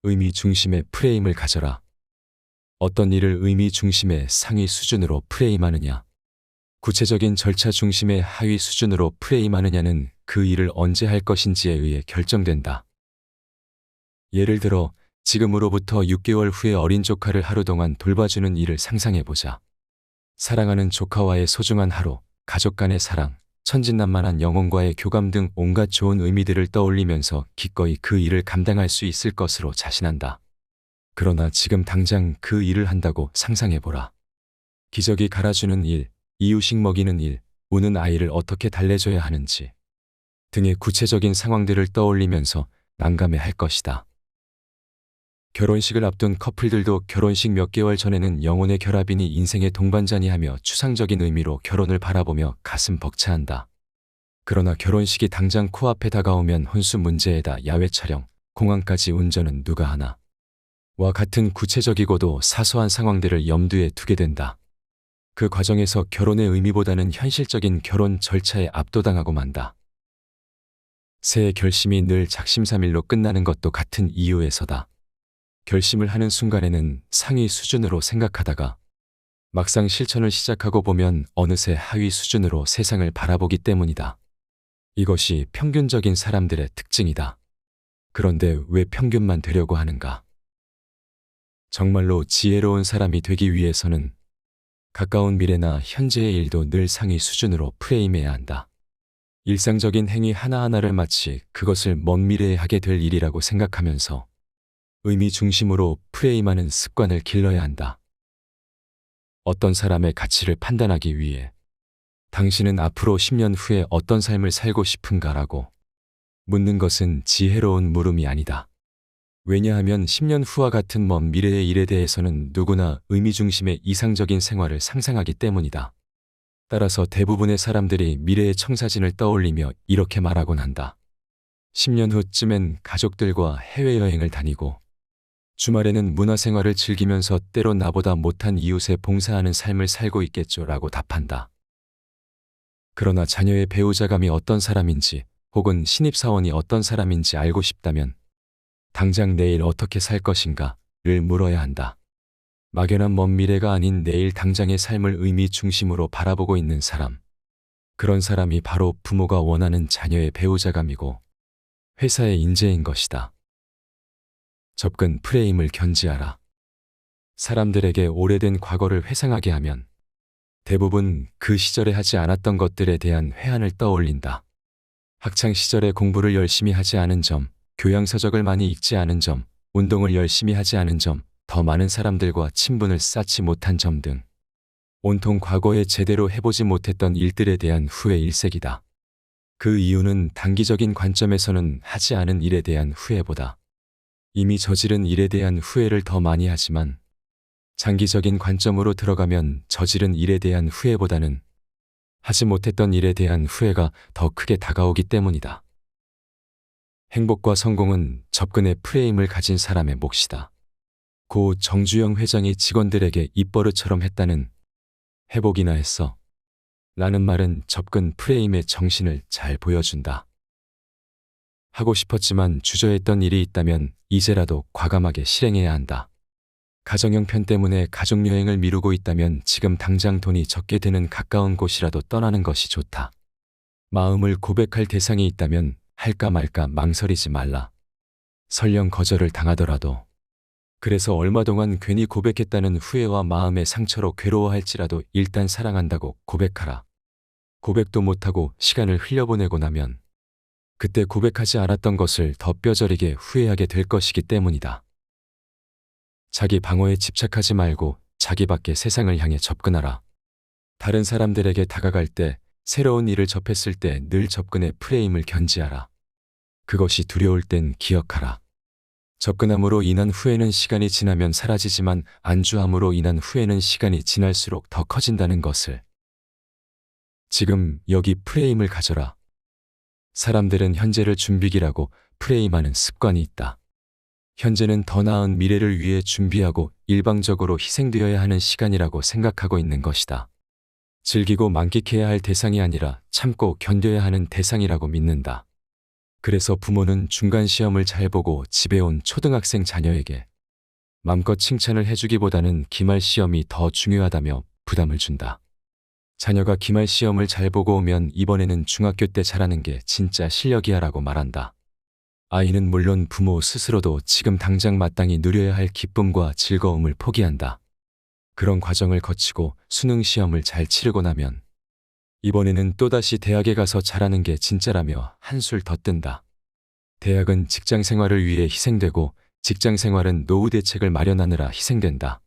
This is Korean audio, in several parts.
의미 중심의 프레임을 가져라. 어떤 일을 의미 중심의 상위 수준으로 프레임하느냐, 구체적인 절차 중심의 하위 수준으로 프레임하느냐는 그 일을 언제 할 것인지에 의해 결정된다. 예를 들어 지금으로부터 6개월 후에 어린 조카를 하루 동안 돌봐주는 일을 상상해보자. 사랑하는 조카와의 소중한 하루, 가족 간의 사랑, 천진난만한 영혼과의 교감 등 온갖 좋은 의미들을 떠올리면서 기꺼이 그 일을 감당할 수 있을 것으로 자신한다. 그러나 지금 당장 그 일을 한다고 상상해보라. 기저귀 갈아주는 일, 이유식 먹이는 일, 우는 아이를 어떻게 달래줘야 하는지 등의 구체적인 상황들을 떠올리면서 난감해할 것이다. 결혼식을 앞둔 커플들도 결혼식 몇 개월 전에는 영혼의 결합이니 인생의 동반자니 하며 추상적인 의미로 결혼을 바라보며 가슴 벅차한다. 그러나 결혼식이 당장 코앞에 다가오면 혼수 문제에다 야외 촬영, 공항까지 운전은 누가 하나? 와 같은 구체적이고도 사소한 상황들을 염두에 두게 된다. 그 과정에서 결혼의 의미보다는 현실적인 결혼 절차에 압도당하고 만다. 새해 결심이 늘 작심삼일로 끝나는 것도 같은 이유에서다. 결심을 하는 순간에는 상위 수준으로 생각하다가 막상 실천을 시작하고 보면 어느새 하위 수준으로 세상을 바라보기 때문이다. 이것이 평균적인 사람들의 특징이다. 그런데 왜 평균만 되려고 하는가? 정말로 지혜로운 사람이 되기 위해서는 가까운 미래나 현재의 일도 늘 상위 수준으로 프레임해야 한다. 일상적인 행위 하나하나를 마치 그것을 먼 미래에 하게 될 일이라고 생각하면서 의미 중심으로 프레임하는 습관을 길러야 한다. 어떤 사람의 가치를 판단하기 위해 당신은 앞으로 10년 후에 어떤 삶을 살고 싶은가라고 묻는 것은 지혜로운 물음이 아니다. 왜냐하면 10년 후와 같은 먼 미래의 일에 대해서는 누구나 의미 중심의 이상적인 생활을 상상하기 때문이다. 따라서 대부분의 사람들이 미래의 청사진을 떠올리며 이렇게 말하곤 한다. 10년 후쯤엔 가족들과 해외여행을 다니고 주말에는 문화생활을 즐기면서 때론 나보다 못한 이웃에 봉사하는 삶을 살고 있겠죠 라고 답한다. 그러나 자녀의 배우자감이 어떤 사람인지 혹은 신입사원이 어떤 사람인지 알고 싶다면 당장 내일 어떻게 살 것인가를 물어야 한다. 막연한 먼 미래가 아닌 내일 당장의 삶을 의미 중심으로 바라보고 있는 사람. 그런 사람이 바로 부모가 원하는 자녀의 배우자감이고 회사의 인재인 것이다. 접근 프레임을 견지하라. 사람들에게 오래된 과거를 회상하게 하면 대부분 그 시절에 하지 않았던 것들에 대한 회한을 떠올린다. 학창 시절에 공부를 열심히 하지 않은 점, 교양서적을 많이 읽지 않은 점, 운동을 열심히 하지 않은 점, 더 많은 사람들과 친분을 쌓지 못한 점 등 온통 과거에 제대로 해보지 못했던 일들에 대한 후회 일색이다. 그 이유는 단기적인 관점에서는 하지 않은 일에 대한 후회보다 이미 저지른 일에 대한 후회를 더 많이 하지만 장기적인 관점으로 들어가면 저지른 일에 대한 후회보다는 하지 못했던 일에 대한 후회가 더 크게 다가오기 때문이다. 행복과 성공은 접근의 프레임을 가진 사람의 몫이다. 고 정주영 회장이 직원들에게 입버릇처럼 했다는 해보기나 했어 라는 말은 접근 프레임의 정신을 잘 보여준다. 하고 싶었지만 주저했던 일이 있다면 이제라도 과감하게 실행해야 한다. 가정형편 때문에 가족여행을 미루고 있다면 지금 당장 돈이 적게 드는 가까운 곳이라도 떠나는 것이 좋다. 마음을 고백할 대상이 있다면 할까 말까 망설이지 말라. 설령 거절을 당하더라도 그래서 얼마 동안 괜히 고백했다는 후회와 마음의 상처로 괴로워할지라도 일단 사랑한다고 고백하라. 고백도 못하고 시간을 흘려보내고 나면 그때 고백하지 않았던 것을 더 뼈저리게 후회하게 될 것이기 때문이다. 자기 방어에 집착하지 말고 자기 밖의 세상을 향해 접근하라. 다른 사람들에게 다가갈 때, 새로운 일을 접했을 때 늘 접근의 프레임을 견지하라. 그것이 두려울 땐 기억하라. 접근함으로 인한 후회는 시간이 지나면 사라지지만 안주함으로 인한 후회는 시간이 지날수록 더 커진다는 것을. 지금 여기 프레임을 가져라. 사람들은 현재를 준비기라고 프레임하는 습관이 있다. 현재는 더 나은 미래를 위해 준비하고 일방적으로 희생되어야 하는 시간이라고 생각하고 있는 것이다. 즐기고 만끽해야 할 대상이 아니라 참고 견뎌야 하는 대상이라고 믿는다. 그래서 부모는 중간 시험을 잘 보고 집에 온 초등학생 자녀에게 맘껏 칭찬을 해주기보다는 기말 시험이 더 중요하다며 부담을 준다. 자녀가 기말 시험을 잘 보고 오면 이번에는 중학교 때 잘하는 게 진짜 실력이야 라고 말한다. 아이는 물론 부모 스스로도 지금 당장 마땅히 누려야 할 기쁨과 즐거움을 포기한다. 그런 과정을 거치고 수능 시험을 잘 치르고 나면 이번에는 또다시 대학에 가서 잘하는 게 진짜라며 한술 더 뜬다. 대학은 직장 생활을 위해 희생되고 직장 생활은 노후 대책을 마련하느라 희생된다.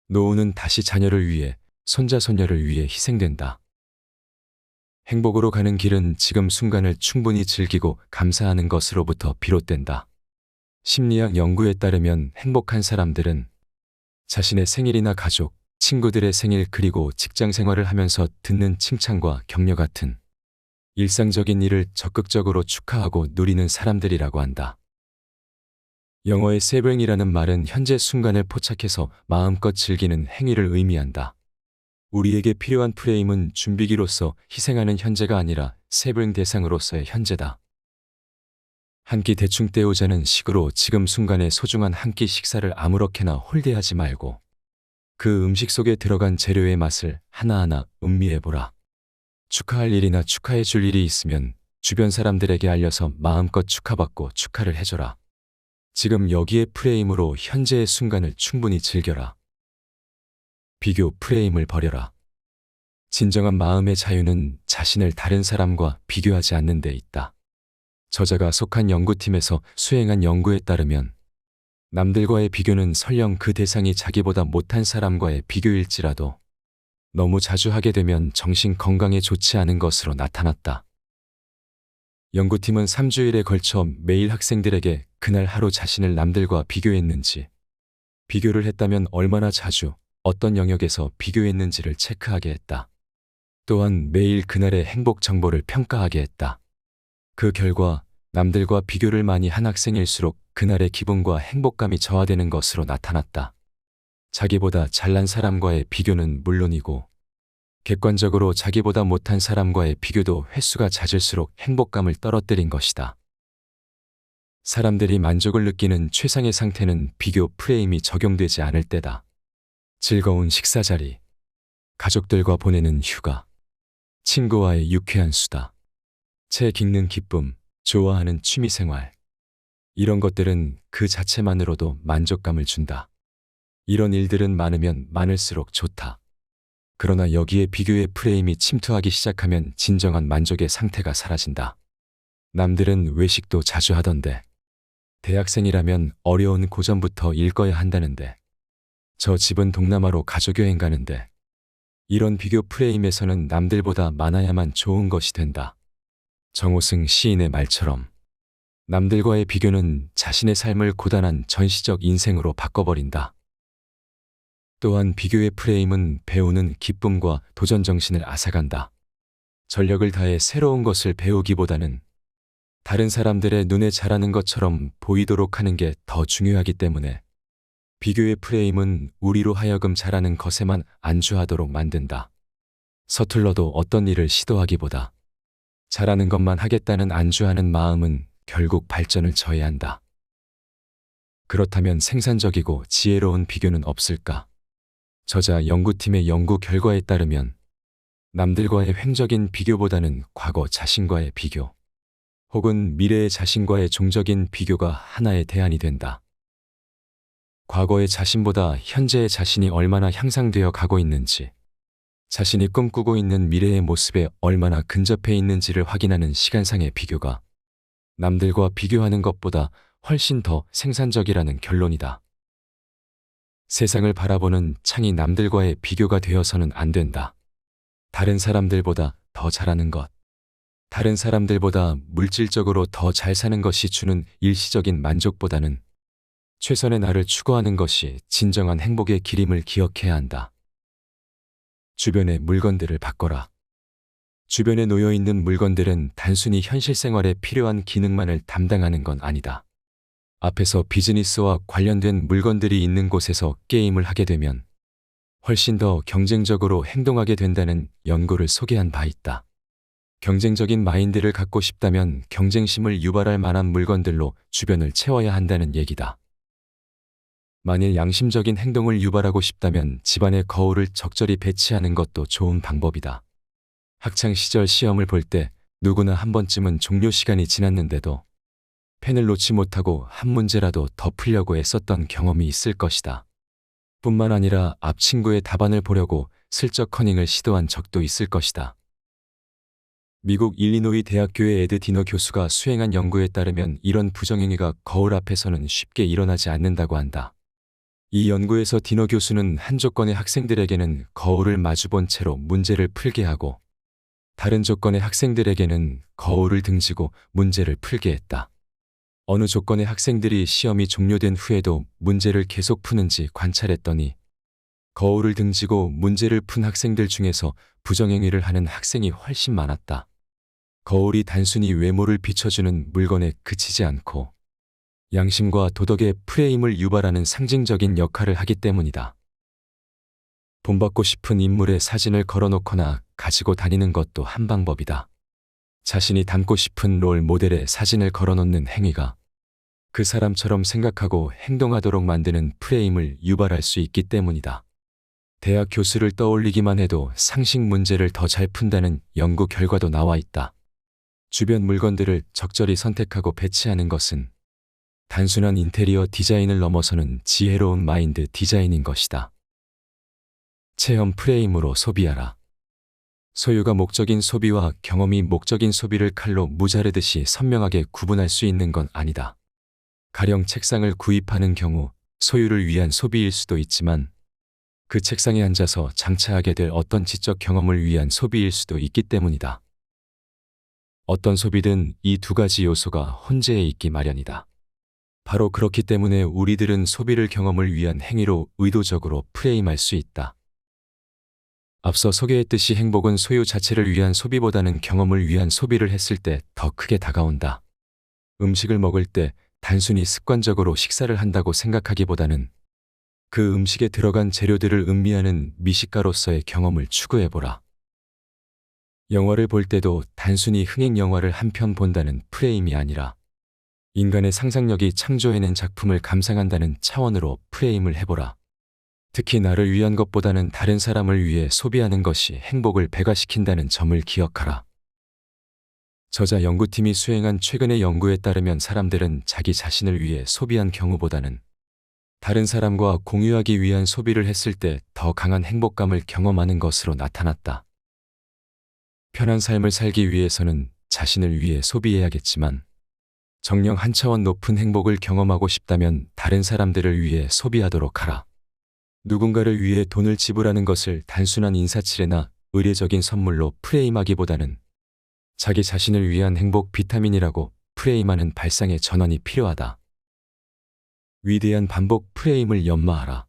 노후는 다시 자녀를 위해, 손자, 손녀를 위해 희생된다. 행복으로 가는 길은 지금 순간을 충분히 즐기고 감사하는 것으로부터 비롯된다. 심리학 연구에 따르면 행복한 사람들은 자신의 생일이나 가족, 친구들의 생일 그리고 직장 생활을 하면서 듣는 칭찬과 격려 같은 일상적인 일을 적극적으로 축하하고 누리는 사람들이라고 한다. 영어의 savoring이라는 말은 현재 순간을 포착해서 마음껏 즐기는 행위를 의미한다. 우리에게 필요한 프레임은 준비기로서 희생하는 현재가 아니라 savoring 대상으로서의 현재다. 한 끼 대충 때우자는 식으로 지금 순간의 소중한 한 끼 식사를 아무렇게나 홀대하지 말고 그 음식 속에 들어간 재료의 맛을 하나하나 음미해보라. 축하할 일이나 축하해 줄 일이 있으면 주변 사람들에게 알려서 마음껏 축하받고 축하를 해줘라. 지금 여기에 프레임으로 현재의 순간을 충분히 즐겨라. 비교 프레임을 버려라. 진정한 마음의 자유는 자신을 다른 사람과 비교하지 않는 데 있다. 저자가 속한 연구팀에서 수행한 연구에 따르면 남들과의 비교는 설령 그 대상이 자기보다 못한 사람과의 비교일지라도 너무 자주 하게 되면 정신 건강에 좋지 않은 것으로 나타났다. 연구팀은 3주일에 걸쳐 매일 학생들에게 그날 하루 자신을 남들과 비교했는지, 비교를 했다면 얼마나 자주, 어떤 영역에서 비교했는지를 체크하게 했다. 또한 매일 그날의 행복 정보를 평가하게 했다. 그 결과 남들과 비교를 많이 한 학생일수록 그날의 기분과 행복감이 저하되는 것으로 나타났다. 자기보다 잘난 사람과의 비교는 물론이고 객관적으로 자기보다 못한 사람과의 비교도 횟수가 잦을수록 행복감을 떨어뜨린 것이다. 사람들이 만족을 느끼는 최상의 상태는 비교 프레임이 적용되지 않을 때다. 즐거운 식사 자리, 가족들과 보내는 휴가, 친구와의 유쾌한 수다, 책 읽는 기쁨, 좋아하는 취미생활. 이런 것들은 그 자체만으로도 만족감을 준다. 이런 일들은 많으면 많을수록 좋다. 그러나 여기에 비교의 프레임이 침투하기 시작하면 진정한 만족의 상태가 사라진다. 남들은 외식도 자주 하던데 대학생이라면 어려운 고전부터 읽어야 한다는데 저 집은 동남아로 가족여행 가는데 이런 비교 프레임에서는 남들보다 많아야만 좋은 것이 된다. 정호승 시인의 말처럼 남들과의 비교는 자신의 삶을 고단한 전시적 인생으로 바꿔버린다. 또한 비교의 프레임은 배우는 기쁨과 도전 정신을 앗아간다. 전력을 다해 새로운 것을 배우기보다는 다른 사람들의 눈에 잘하는 것처럼 보이도록 하는 게 더 중요하기 때문에 비교의 프레임은 우리로 하여금 잘하는 것에만 안주하도록 만든다. 서툴러도 어떤 일을 시도하기보다 잘하는 것만 하겠다는 안주하는 마음은 결국 발전을 저해한다. 그렇다면 생산적이고 지혜로운 비교는 없을까? 저자 연구팀의 연구 결과에 따르면 남들과의 횡적인 비교보다는 과거 자신과의 비교, 혹은 미래의 자신과의 종적인 비교가 하나의 대안이 된다. 과거의 자신보다 현재의 자신이 얼마나 향상되어 가고 있는지, 자신이 꿈꾸고 있는 미래의 모습에 얼마나 근접해 있는지를 확인하는 시간상의 비교가 남들과 비교하는 것보다 훨씬 더 생산적이라는 결론이다. 세상을 바라보는 창이 남들과의 비교가 되어서는 안 된다. 다른 사람들보다 더 잘하는 것, 다른 사람들보다 물질적으로 더 잘 사는 것이 주는 일시적인 만족보다는 최선의 나를 추구하는 것이 진정한 행복의 길임을 기억해야 한다. 주변의 물건들을 바꿔라. 주변에 놓여 있는 물건들은 단순히 현실 생활에 필요한 기능만을 담당하는 건 아니다. 앞에서 비즈니스와 관련된 물건들이 있는 곳에서 게임을 하게 되면 훨씬 더 경쟁적으로 행동하게 된다는 연구를 소개한 바 있다. 경쟁적인 마인드를 갖고 싶다면 경쟁심을 유발할 만한 물건들로 주변을 채워야 한다는 얘기다. 만일 양심적인 행동을 유발하고 싶다면 집안에 거울을 적절히 배치하는 것도 좋은 방법이다. 학창 시절 시험을 볼 때 누구나 한 번쯤은 종료 시간이 지났는데도 펜을 놓지 못하고 한 문제라도 더 풀려고 애썼던 경험이 있을 것이다. 뿐만 아니라 앞 친구의 답안을 보려고 슬쩍 커닝을 시도한 적도 있을 것이다. 미국 일리노이 대학교의 에드 디너 교수가 수행한 연구에 따르면 이런 부정행위가 거울 앞에서는 쉽게 일어나지 않는다고 한다. 이 연구에서 디너 교수는 한 조건의 학생들에게는 거울을 마주본 채로 문제를 풀게 하고 다른 조건의 학생들에게는 거울을 등지고 문제를 풀게 했다. 어느 조건의 학생들이 시험이 종료된 후에도 문제를 계속 푸는지 관찰했더니 거울을 등지고 문제를 푼 학생들 중에서 부정행위를 하는 학생이 훨씬 많았다. 거울이 단순히 외모를 비춰주는 물건에 그치지 않고 양심과 도덕의 프레임을 유발하는 상징적인 역할을 하기 때문이다. 본받고 싶은 인물의 사진을 걸어놓거나 가지고 다니는 것도 한 방법이다. 자신이 닮고 싶은 롤 모델의 사진을 걸어놓는 행위가 그 사람처럼 생각하고 행동하도록 만드는 프레임을 유발할 수 있기 때문이다. 대학 교수를 떠올리기만 해도 상식 문제를 더 잘 푼다는 연구 결과도 나와 있다. 주변 물건들을 적절히 선택하고 배치하는 것은 단순한 인테리어 디자인을 넘어서는 지혜로운 마인드 디자인인 것이다. 체험 프레임으로 소비하라. 소유가 목적인 소비와 경험이 목적인 소비를 칼로 무자르듯이 선명하게 구분할 수 있는 건 아니다. 가령 책상을 구입하는 경우 소유를 위한 소비일 수도 있지만 그 책상에 앉아서 장차하게 될 어떤 지적 경험을 위한 소비일 수도 있기 때문이다. 어떤 소비든 이 두 가지 요소가 혼재해 있기 마련이다. 바로 그렇기 때문에 우리들은 소비를 경험을 위한 행위로 의도적으로 프레임할 수 있다. 앞서 소개했듯이 행복은 소유 자체를 위한 소비보다는 경험을 위한 소비를 했을 때 더 크게 다가온다. 음식을 먹을 때 단순히 습관적으로 식사를 한다고 생각하기보다는 그 음식에 들어간 재료들을 음미하는 미식가로서의 경험을 추구해보라. 영화를 볼 때도 단순히 흥행 영화를 한 편 본다는 프레임이 아니라 인간의 상상력이 창조해낸 작품을 감상한다는 차원으로 프레임을 해보라. 특히 나를 위한 것보다는 다른 사람을 위해 소비하는 것이 행복을 배가시킨다는 점을 기억하라. 저자 연구팀이 수행한 최근의 연구에 따르면 사람들은 자기 자신을 위해 소비한 경우보다는 다른 사람과 공유하기 위한 소비를 했을 때 더 강한 행복감을 경험하는 것으로 나타났다. 편한 삶을 살기 위해서는 자신을 위해 소비해야겠지만 정녕 한 차원 높은 행복을 경험하고 싶다면 다른 사람들을 위해 소비하도록 하라. 누군가를 위해 돈을 지불하는 것을 단순한 인사치레나 의례적인 선물로 프레임하기보다는 자기 자신을 위한 행복 비타민이라고 프레임하는 발상의 전환이 필요하다. 위대한 반복 프레임을 연마하라.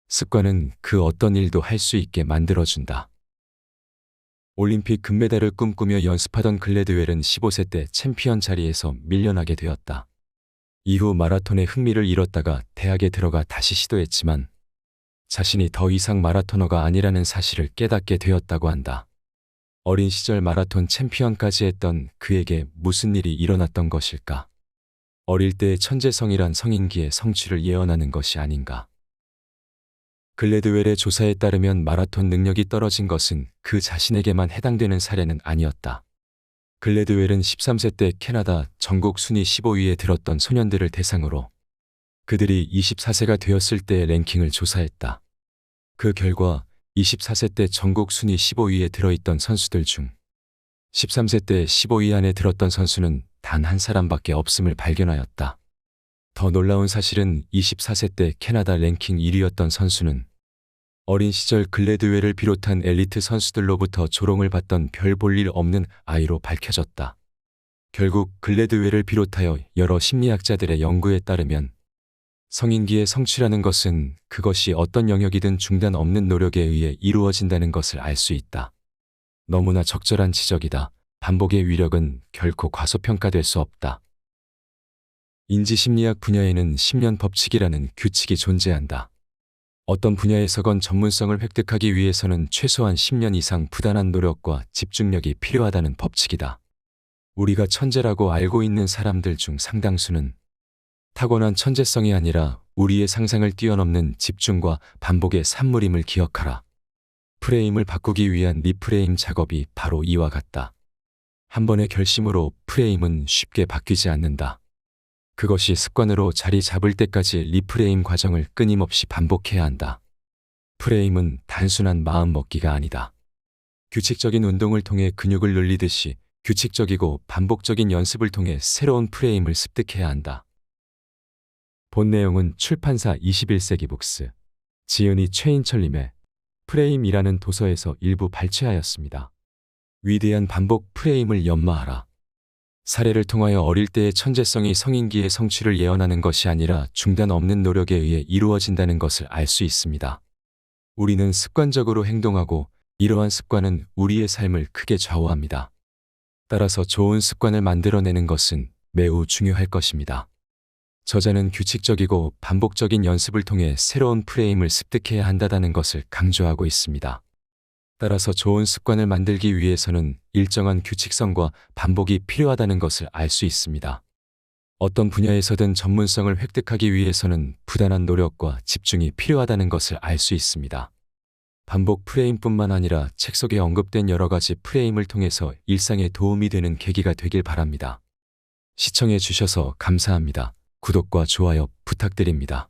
습관은 그 어떤 일도 할 수 있게 만들어준다. 올림픽 금메달을 꿈꾸며 연습하던 글래드웰은 15세 때 챔피언 자리에서 밀려나게 되었다. 이후 마라톤에 흥미를 잃었다가 대학에 들어가 다시 시도했지만 자신이 더 이상 마라토너가 아니라는 사실을 깨닫게 되었다고 한다. 어린 시절 마라톤 챔피언까지 했던 그에게 무슨 일이 일어났던 것일까? 어릴 때의 천재성이란 성인기의 성취를 예언하는 것이 아닌가? 글래드웰의 조사에 따르면 마라톤 능력이 떨어진 것은 그 자신에게만 해당되는 사례는 아니었다. 글래드웰은 13세 때 캐나다 전국 순위 15위에 들었던 소년들을 대상으로 그들이 24세가 되었을 때의 랭킹을 조사했다. 그 결과 24세 때 전국 순위 15위에 들어있던 선수들 중 13세 때 15위 안에 들었던 선수는 단 한 사람밖에 없음을 발견하였다. 더 놀라운 사실은 24세 때 캐나다 랭킹 1위였던 선수는 어린 시절 글래드웰을 비롯한 엘리트 선수들로부터 조롱을 받던 별 볼 일 없는 아이로 밝혀졌다. 결국 글래드웰을 비롯하여 여러 심리학자들의 연구에 따르면 성인기의 성취라는 것은 그것이 어떤 영역이든 중단 없는 노력에 의해 이루어진다는 것을 알 수 있다. 너무나 적절한 지적이다. 반복의 위력은 결코 과소평가될 수 없다. 인지심리학 분야에는 10년 법칙이라는 규칙이 존재한다. 어떤 분야에서건 전문성을 획득하기 위해서는 최소한 10년 이상 부단한 노력과 집중력이 필요하다는 법칙이다. 우리가 천재라고 알고 있는 사람들 중 상당수는 타고난 천재성이 아니라 우리의 상상을 뛰어넘는 집중과 반복의 산물임을 기억하라. 프레임을 바꾸기 위한 리프레임 작업이 바로 이와 같다. 한 번의 결심으로 프레임은 쉽게 바뀌지 않는다. 그것이 습관으로 자리 잡을 때까지 리프레임 과정을 끊임없이 반복해야 한다. 프레임은 단순한 마음먹기가 아니다. 규칙적인 운동을 통해 근육을 늘리듯이 규칙적이고 반복적인 연습을 통해 새로운 프레임을 습득해야 한다. 본 내용은 출판사 21세기 북스, 지은이 최인철님의 프레임이라는 도서에서 일부 발췌하였습니다. 위대한 반복 프레임을 연마하라. 사례를 통하여 어릴 때의 천재성이 성인기의 성취를 예언하는 것이 아니라 중단 없는 노력에 의해 이루어진다는 것을 알 수 있습니다. 우리는 습관적으로 행동하고 이러한 습관은 우리의 삶을 크게 좌우합니다. 따라서 좋은 습관을 만들어내는 것은 매우 중요할 것입니다. 저자는 규칙적이고 반복적인 연습을 통해 새로운 프레임을 습득해야 한다는 것을 강조하고 있습니다. 따라서 좋은 습관을 만들기 위해서는 일정한 규칙성과 반복이 필요하다는 것을 알 수 있습니다. 어떤 분야에서든 전문성을 획득하기 위해서는 부단한 노력과 집중이 필요하다는 것을 알 수 있습니다. 반복 프레임뿐만 아니라 책 속에 언급된 여러 가지 프레임을 통해서 일상에 도움이 되는 계기가 되길 바랍니다. 시청해 주셔서 감사합니다. 구독과 좋아요 부탁드립니다.